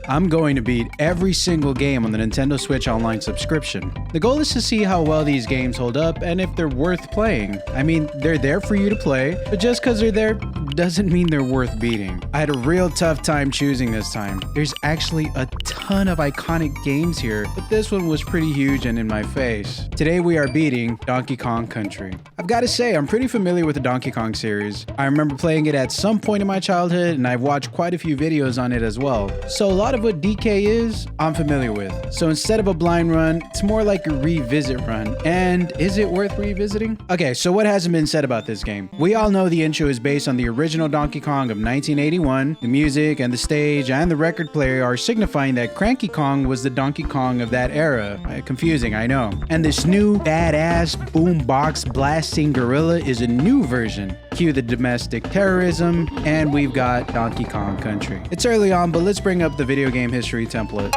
I'm going to beat every single game on the Nintendo Switch Online subscription. The goal is to see how well these games hold up and if they're worth playing. I mean, they're there for you to play, but just because they're there doesn't mean they're worth beating. I had a real tough time choosing this time. There's actually a ton of iconic games here, but this one was pretty huge and in my face. Today we are beating Donkey Kong Country. I've got to say, I'm pretty familiar with the Donkey Kong series. I remember playing it at some point in my childhood, and I've watched quite a few videos on it as well. So a lot of what DK is, I'm familiar with. So instead of a blind run, it's more like a revisit run. And is it worth revisiting? Okay, so what hasn't been said about this game? We all know the intro is based on the original Donkey Kong of 1981. The music and the stage and the record player are signifying that Cranky Kong was the Donkey Kong of that era. Confusing, I know. And this new badass boombox blasting gorilla is a new version. Cue the domestic terrorism, and we've got Donkey Kong Country. It's early on, but let's bring up the video game history template.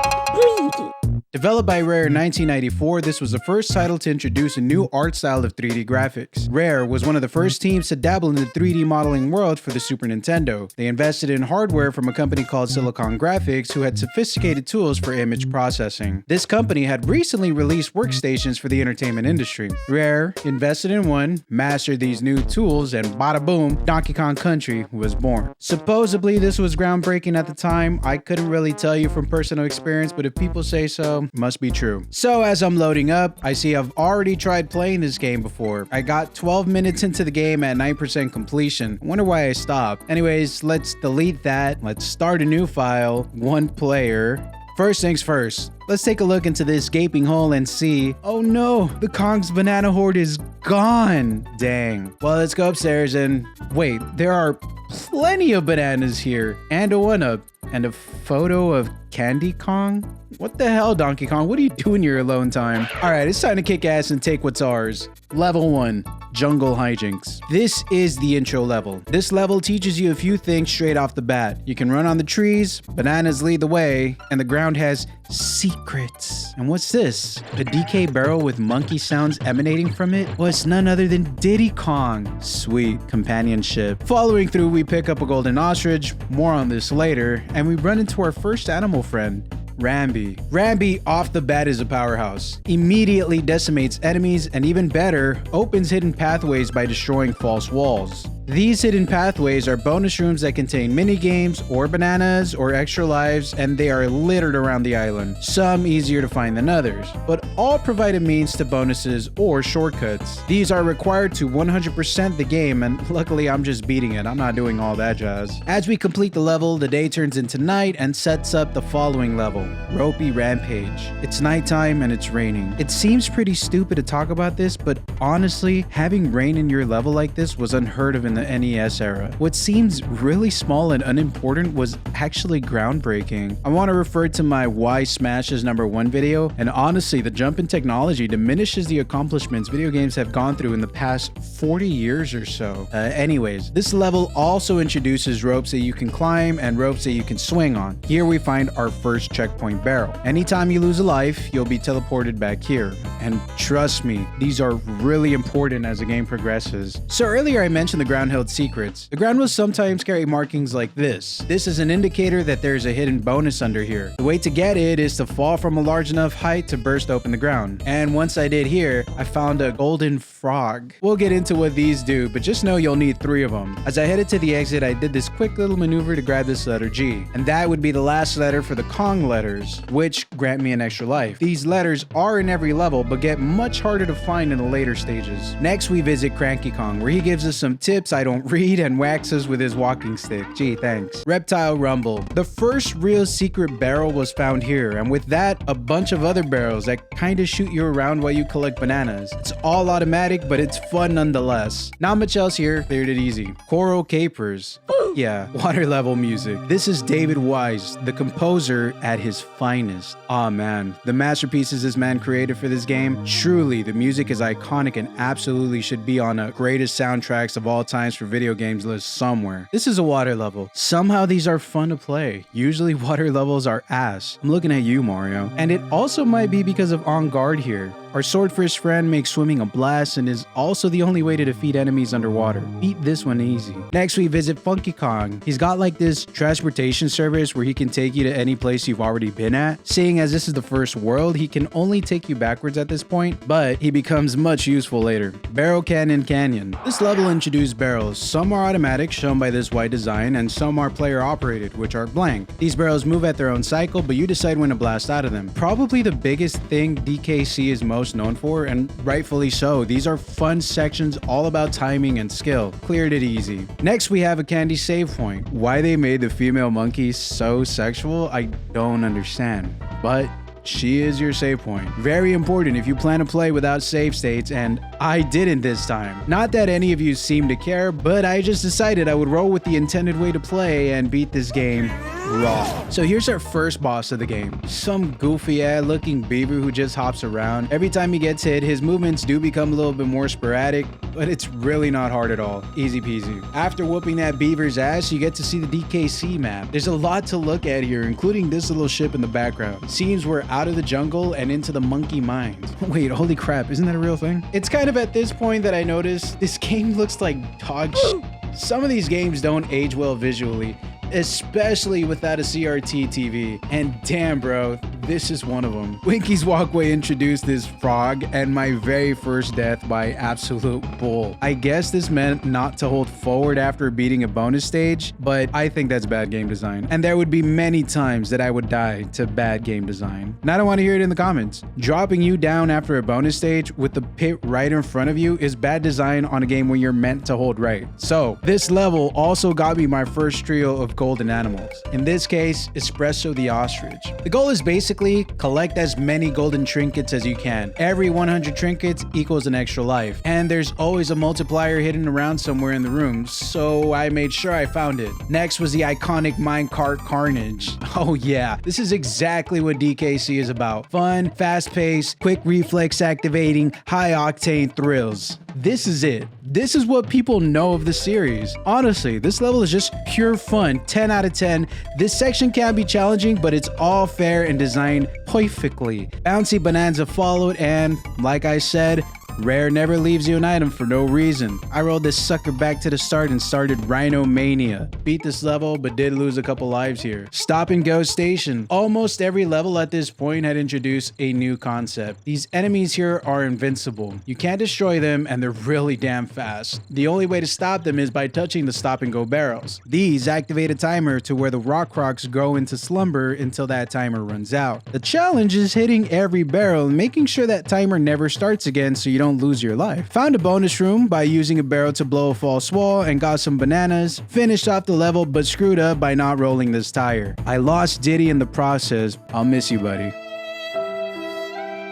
Developed by Rare in 1994, this was the first title to introduce a new art style of 3D graphics. Rare was one of the first teams to dabble in the 3D modeling world for the Super Nintendo. They invested in hardware from a company called Silicon Graphics, who had sophisticated tools for image processing. This company had recently released workstations for the entertainment industry. Rare invested in one, mastered these new tools, and bada boom, Donkey Kong Country was born. Supposedly, this was groundbreaking at the time. I couldn't really tell you from personal experience, but if people say so, must be true. So as I'm loading up, I see I've already tried playing this game before. I got 12 minutes into the game at 9% completion. I wonder why I stopped. Anyways, let's delete that. Let's start a new file, one player. First things first, let's take a look into this gaping hole and see, oh no, the Kong's banana horde is gone. Dang. Well, let's go upstairs and wait, there are plenty of bananas here and a 1-up and a photo of Candy Kong? What the hell, Donkey Kong? What are you doing in your alone time? All right, it's time to kick ass and take what's ours. Level 1, Jungle Hijinks. This is the intro level. This level teaches you a few things straight off the bat. You can run on the trees, bananas lead the way, and the ground has secrets. And what's this? A DK Barrow with monkey sounds emanating from it? Well, it's none other than Diddy Kong. Sweet companionship. Following through, we pick up a golden ostrich, more on this later, and we run into our first animal friend, Rambi. Rambi off the bat is a powerhouse. Immediately decimates enemies and even better, opens hidden pathways by destroying false walls. These hidden pathways are bonus rooms that contain mini games or bananas or extra lives, and they are littered around the island, some easier to find than others, but all provide a means to bonuses or shortcuts. These are required to 100% the game, and luckily I'm just beating it. I'm not doing all that jazz. As we complete the level, the day turns into night and sets up the following level, Ropey Rampage. It's nighttime and it's raining. It seems pretty stupid to talk about this, but honestly, having rain in your level like this was unheard of in the NES era. What seems really small and unimportant was actually groundbreaking. I want to refer to my Why Smash is #1 video, and honestly, the jump in technology diminishes the accomplishments video games have gone through in the past 40 years or so. Anyways, this level also introduces ropes that you can climb and ropes that you can swing on. Here we find our first checkpoint, Barrow. Anytime you lose a life, you'll be teleported back here. And trust me, these are really important as the game progresses. So earlier I mentioned the Groundheld Secrets. The ground will sometimes carry markings like this. This is an indicator that there's a hidden bonus under here. The way to get it is to fall from a large enough height to burst open the ground. And once I did here, I found a golden frog. We'll get into what these do, but just know you'll need 3 of them. As I headed to the exit, I did this quick little maneuver to grab this letter G. And that would be the last letter for the Kong letters, which grant me an extra life. These letters are in every level, but get much harder to find in the later stages. Next, we visit Cranky Kong, where he gives us some tips I don't read and whacks us with his walking stick. Gee, thanks. Reptile Rumble. The first real secret barrel was found here, and with that, a bunch of other barrels that kinda shoot you around while you collect bananas. It's all automatic, but it's fun nonetheless. Not much else here, cleared it easy. Coral Capers. Yeah, water level music. This is David Wise, the composer at his finest. Aw man, the masterpieces this man created for this game, truly the music is iconic and absolutely should be on a greatest soundtracks of all times for video games list somewhere. This is a water level. Somehow these are fun to play. Usually water levels are ass. I'm looking at you, Mario. And it also might be because of On Guard here. Our swordfish friend makes swimming a blast and is also the only way to defeat enemies underwater. Beat this one easy. Next, we visit Funky Kong. He's got like this transportation service where he can take you to any place you've already been at. Seeing as this is the first world, he can only take you backwards at this point, but he becomes much useful later. Barrow Canyon. This level introduced barrels. Some are automatic, shown by this white design, and some are player operated, which are blank. These barrels move at their own cycle, but you decide when to blast out of them. Probably the biggest thing DKC is most known for, and rightfully so. These are fun sections all about timing and skill. Cleared it easy. Next, we have a candy save point. Why they made the female monkey so sexual, I don't understand. But she is your save point. Very important if you plan to play without save states, and I didn't this time. Not that any of you seem to care, but I just decided I would roll with the intended way to play and beat this game raw. So here's our first boss of the game. Some goofy looking beaver who just hops around. Every time he gets hit, his movements do become a little bit more sporadic, but it's really not hard at all. Easy peasy. After whooping that beaver's ass, you get to see the Dkc map. There's a lot to look at here, including this little ship in the background. Seems we're out of the jungle and into the monkey mines. Wait, holy crap, isn't that a real thing? It's kind of at this point that I noticed this game looks like dog shit. Some of these games don't age well visually, especially without a CRT TV. And damn bro, this is one of them. Winky's Walkway introduced this frog and my very first death by absolute bull. I guess this meant not to hold forward after beating a bonus stage, but I think that's bad game design. And there would be many times that I would die to bad game design. And I don't want to hear it in the comments. Dropping you down after a bonus stage with the pit right in front of you is bad design on a game where you're meant to hold right. So this level also got me my first trio of golden animals. In this case, Espresso the ostrich. The goal is basically collect as many golden trinkets as you can. Every 100 trinkets equals an extra life. And there's always a multiplier hidden around somewhere in the room, so I made sure I found it. Next was the iconic minecart carnage. Oh yeah, this is exactly what DKC is about. Fun, fast-paced, quick reflex activating, high-octane thrills. This is it. This is what people know of the series. Honestly, this level is just pure fun. 10 out of 10. This section can be challenging, but it's all fair and designed perfectly. Bouncy Bonanza followed, and like I said, rare never leaves you an item for no reason. I rolled this sucker back to the start and started Rhino Mania. Beat this level, but did lose a couple lives here. Stop and Go Station. Almost every level at this point had introduced a new concept. These enemies here are invincible. You can't destroy them, and they're really damn fast. The only way to stop them is by touching the stop and go barrels. These activate a timer to where the rock rocks go into slumber until that timer runs out. The challenge is hitting every barrel and making sure that timer never starts again so you don't lose your life. Found a bonus room by using a barrel to blow a false wall and got some bananas. Finished off the level but screwed up by not rolling this tire. I lost Diddy in the process. I'll miss you, buddy.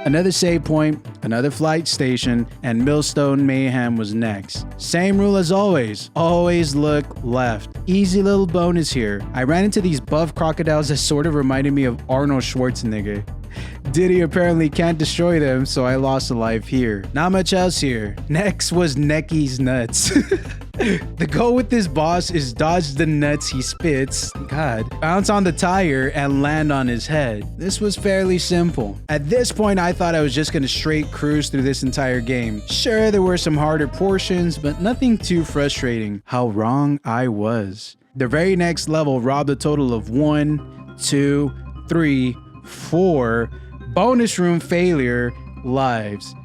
Another save point, another flight station, and Millstone Mayhem was next. Same rule as always look left. Easy little bonus here. I ran into these buff crocodiles that sort of reminded me of Arnold Schwarzenegger. Diddy apparently can't destroy them, so I lost a life here. Not much else here. Next was Necky's Nuts. The goal with this boss is dodge the nuts he spits, bounce on the tire, and land on his head. This was fairly simple. At this point, I thought I was just gonna straight cruise through this entire game. Sure, there were some harder portions, but nothing too frustrating. How wrong I was. The very next level robbed a total of 1, 2, 3, 4 bonus room failure lives.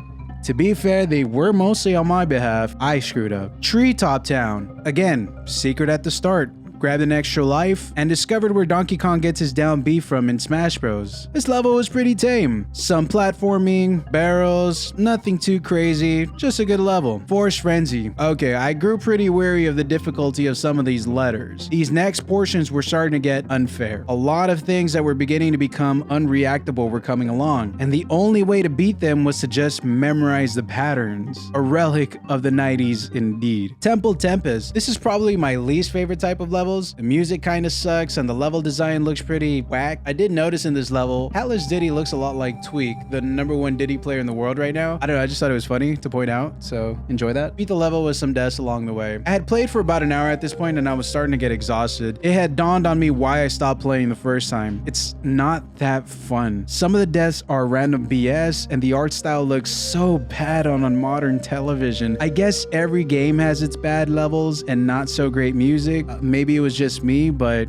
To be fair, they were mostly on my behalf. I screwed up. Treetop Town. Again, secret at the start. Grabbed an extra life, and discovered where Donkey Kong gets his down B from in Smash Bros. This level was pretty tame. Some platforming, barrels, nothing too crazy, just a good level. Force Frenzy. Okay, I grew pretty weary of the difficulty of some of these letters. These next portions were starting to get unfair. A lot of things that were beginning to become unreactable were coming along, and the only way to beat them was to just memorize the patterns. A relic of the 90s indeed. Temple Tempest. This is probably my least favorite type of level, levels, the music kind of sucks, and the level design looks pretty whack. I did notice in this level, Hatless Diddy looks a lot like Tweak, the #1 Diddy player in the world right now. I don't know, I just thought it was funny to point out, so enjoy that. Beat the level with some deaths along the way. I had played for about an hour at this point, and I was starting to get exhausted. It had dawned on me why I stopped playing the first time. It's not that fun. Some of the deaths are random BS, and the art style looks so bad on modern television. I guess every game has its bad levels and not so great music. Maybe it was just me, but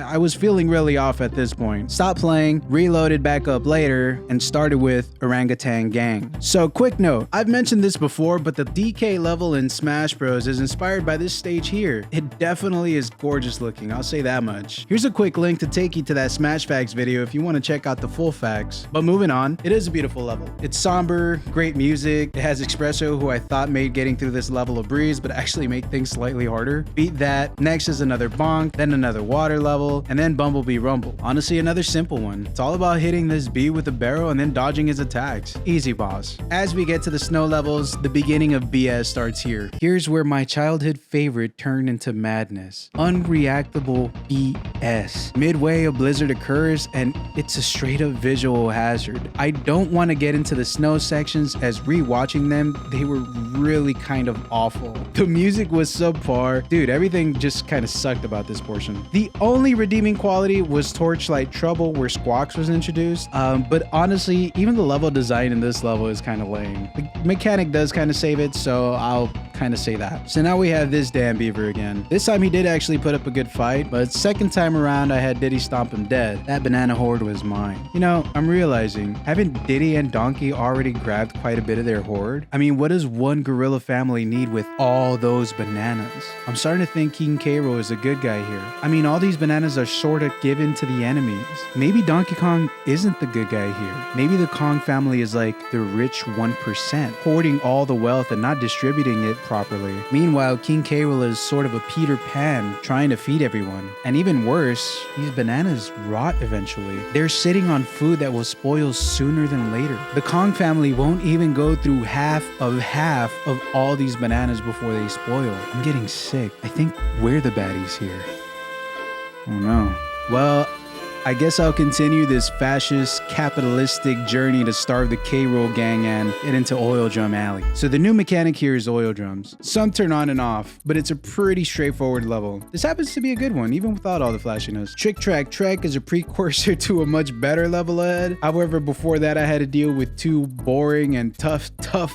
I was feeling really off at this point. Stopped playing, reloaded back up later, and started with Orangutan Gang. So quick note, I've mentioned this before, but the DK level in Smash Bros is inspired by this stage here. It definitely is gorgeous looking, I'll say that much. Here's a quick link to take you to that Smash Facts video if you want to check out the full facts. But moving on, it is a beautiful level. It's somber, great music. It has Espresso, who I thought made getting through this level a breeze, but actually make things slightly harder. Beat that. Next is another bonk, then another water level, and then Bumblebee Rumble. Honestly, another simple one. It's all about hitting this bee with a barrel and then dodging his attacks. Easy boss. As we get to the snow levels, the beginning of BS starts here. Here's where my childhood favorite turned into madness. Unreactable BS. Midway, a blizzard occurs, and it's a straight up visual hazard. I don't want to get into the snow sections, as rewatching them, they were really kind of awful. The music was subpar. Dude, everything just kind of sucked about this portion. The only redeeming quality was Torchlight Trouble, where Squawks was introduced. But honestly, even the level design in this level is kind of lame. The mechanic does kind of save it, so I'll kind of say that. So now we have this damn beaver again. This time he did actually put up a good fight, but second time around I had Diddy stomp him dead. That banana horde was mine. You know, I'm realizing, haven't Diddy and Donkey already grabbed quite a bit of their horde? I mean, what does one gorilla family need with all those bananas? I'm starting to think King K. Rool is a good guy here. I mean, all these bananas are sort of given to the enemies. Maybe Donkey Kong isn't the good guy here. Maybe the Kong family is like the rich 1%, hoarding all the wealth and not distributing it properly. Meanwhile, King K. Rool is sort of a Peter Pan trying to feed everyone. And even worse, these bananas rot eventually. They're sitting on food that will spoil sooner than later. The Kong family won't even go through half of all these bananas before they spoil. I'm getting sick. I think we're the baddies here. Oh no. Well, I guess I'll continue this fascist, capitalistic journey to starve the K. Rool gang and get into Oil Drum Alley. So the new mechanic here is oil drums. Some turn on and off, but it's a pretty straightforward level. This happens to be a good one, even without all the flashiness. Trick Track Trek is a precursor to a much better level ahead. However, before that, I had to deal with two boring and tough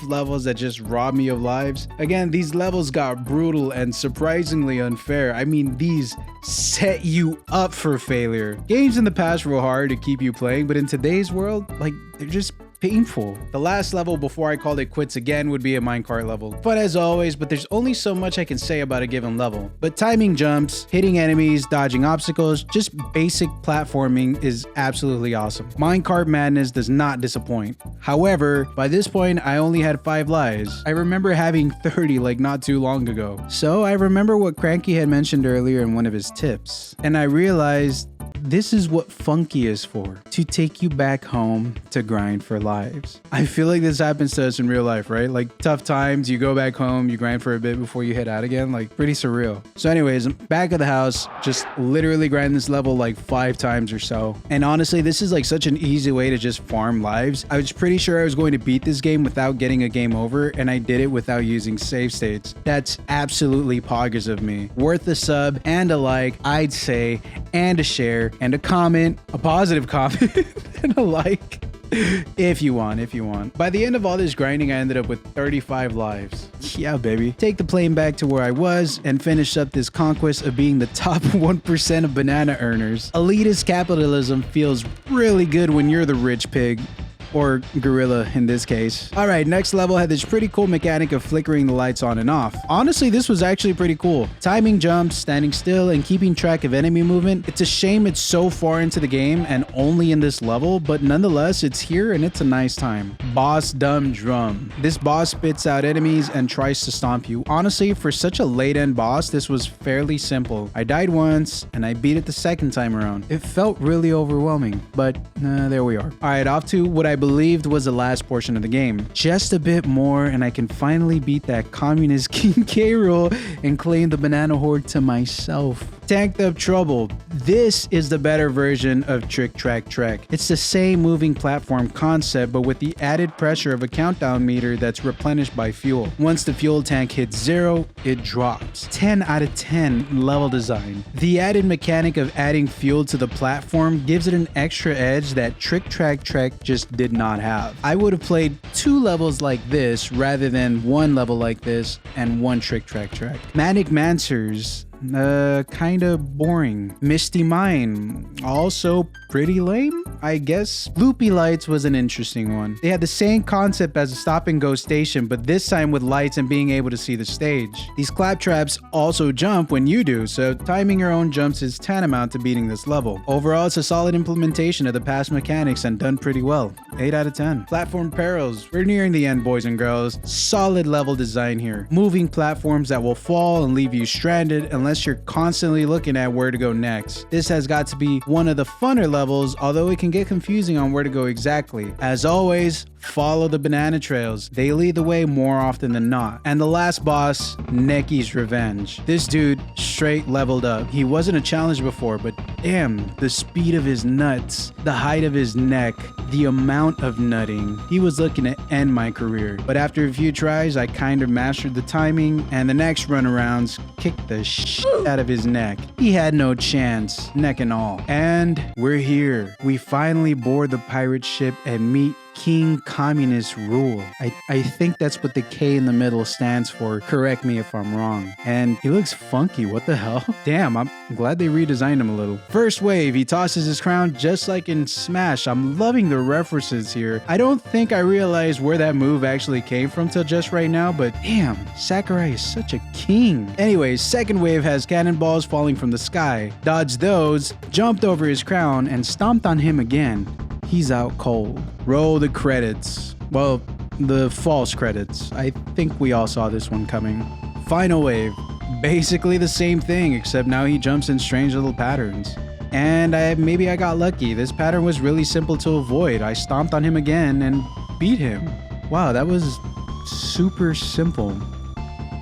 levels that just robbed me of lives. Again, these levels got brutal and surprisingly unfair. I mean, these set you up for failure. Games in the past were hard to keep you playing, but in today's world, like, they're just painful. The last level before I called it quits again would be a minecart level. Fun as always, but there's only so much I can say about a given level. But timing jumps, hitting enemies, dodging obstacles, just basic platforming is absolutely awesome. Minecart madness does not disappoint. However, by this point, I only had 5 lives. I remember having 30 like not too long ago. So I remember what Cranky had mentioned earlier in one of his tips, and I realized this is what Funky is for, to take you back home to grind for lives. I feel like this happens to us in real life, right? Like tough times, you go back home, you grind for a bit before you head out again, like pretty surreal. So anyways, I'm back at the house, just literally grind this level like 5 times or so. And honestly, this is like such an easy way to just farm lives. I was pretty sure I was going to beat this game without getting a game over, and I did it without using save states. That's absolutely poggers of me. Worth a sub and a like, I'd say, and a share, and a comment, a positive comment, and a like. If you want. By the end of all this grinding, I ended up with 35 lives. Yeah, baby. Take the plane back to where I was and finish up this conquest of being the top 1% of banana earners. Elitist capitalism feels really good when you're the rich pig. Or gorilla in this case. Alright, next level had this pretty cool mechanic of flickering the lights on and off. Honestly, this was actually pretty cool. Timing jumps, standing still, and keeping track of enemy movement. It's a shame it's so far into the game and only in this level, but nonetheless, it's here and it's a nice time. Boss Dumb Drum. This boss spits out enemies and tries to stomp you. Honestly, for such a late-end boss, this was fairly simple. I died once, and I beat it the second time around. It felt really overwhelming, but there we are. Alright, off to what I believed was the last portion of the game. Just a bit more and I can finally beat that communist King K. Rool and claim the banana horde to myself. Tanked Up Trouble. This is the better version of Trick Track Trek. It's the same moving platform concept, but with the added pressure of a countdown meter that's replenished by fuel. Once the fuel tank hits 0, it drops. 10 out of 10 level design. The added mechanic of adding fuel to the platform gives it an extra edge that Trick Track Trek just did not have. I would have played 2 levels like this rather than 1 level like this and 1 Trick Track Trek. Manic Mancers, kinda boring. Misty Mine, also pretty lame, I guess. Loopy Lights was an interesting one. They had the same concept as a stop and go station, but this time with lights and being able to see the stage. These claptraps also jump when you do, so timing your own jumps is tantamount to beating this level. Overall, it's a solid implementation of the past mechanics and done pretty well. 8 out of 10. Platform Perils. We're nearing the end, boys and girls. Solid level design here. Moving platforms that will fall and leave you stranded unless you're constantly looking at where to go next. This has got to be one of the funner levels, although it can get confusing on where to go exactly. As always, follow the banana trails. They lead the way more often than not. And the last boss, Necky's Revenge. This dude straight leveled up. He wasn't a challenge before, but damn, the speed of his nuts, the height of his neck, the amount of nutting. He was looking to end my career. But after a few tries, I kind of mastered the timing, and the next runarounds kicked the shit out of his neck. He had no chance, neck and all. And we're here. We finally board the pirate ship and meet King Communist Rule. I think that's what the K in the middle stands for. Correct me if I'm wrong. And he looks funky. What the hell? Damn, I'm glad they redesigned him a little. First wave, he tosses his crown just like in Smash. I'm loving the references here. I don't think I realized where that move actually came from till just right now, but damn, Sakurai is such a king. Anyways, second wave has cannonballs falling from the sky. Dodged those, jumped over his crown, and stomped on him again. He's out cold. Roll the credits. Well, the false credits. I think we all saw this one coming. Final wave. Basically the same thing, except now he jumps in strange little patterns. And maybe I got lucky. This pattern was really simple to avoid. I stomped on him again and beat him. Wow, that was super simple.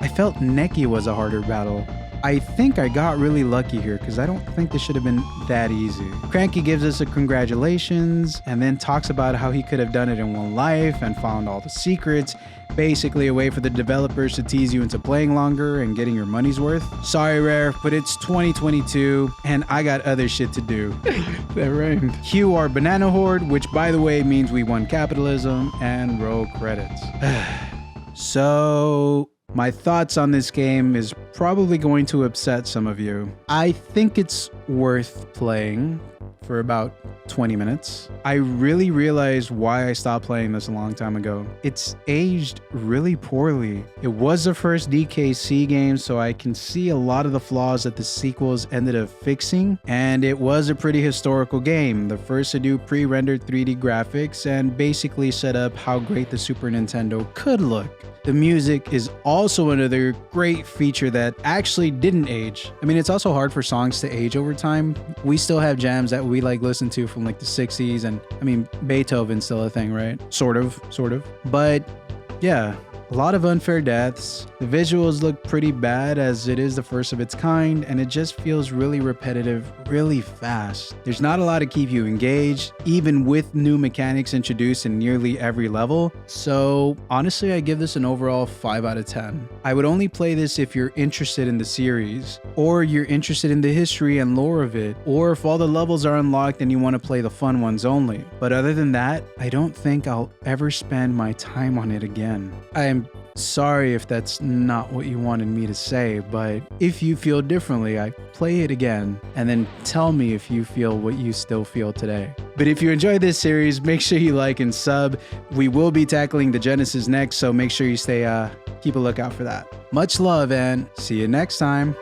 I felt Necky was a harder battle. I think I got really lucky here because I don't think this should have been that easy. Cranky gives us a congratulations and then talks about how he could have done it in one life and found all the secrets. Basically a way for the developers to tease you into playing longer and getting your money's worth. Sorry, Rare, but it's 2022 and I got other shit to do. That rhymed. Cue our banana horde, which by the way means we won capitalism, and roll credits. So my thoughts on this game is probably going to upset some of you. I think it's worth playing for about 20 minutes. I really realized why I stopped playing this a long time ago. It's aged really poorly. It was the first DKC game, so I can see a lot of the flaws that the sequels ended up fixing, and it was a pretty historical game. The first to do pre-rendered 3D graphics and basically set up how great the Super Nintendo could look. The music is also another great feature that actually didn't age. I mean, it's also hard for songs to age over time. We still have jams that we like listen to from like the 60s, and I mean, Beethoven's still a thing, right? Sort of. But yeah, a lot of unfair deaths. The visuals look pretty bad as it is the first of its kind, and it just feels really repetitive, really fast. There's not a lot to keep you engaged, even with new mechanics introduced in nearly every level. So honestly, I give this an overall 5 out of 10. I would only play this if you're interested in the series, or you're interested in the history and lore of it, or if all the levels are unlocked and you want to play the fun ones only. But other than that, I don't think I'll ever spend my time on it again. I'm sorry if that's not what you wanted me to say, but if you feel differently, I play it again and then tell me if you feel what you still feel today. But if you enjoyed this series, make sure you like and sub. We will be tackling the Genesis next, so make sure you keep a lookout for that. Much love and see you next time.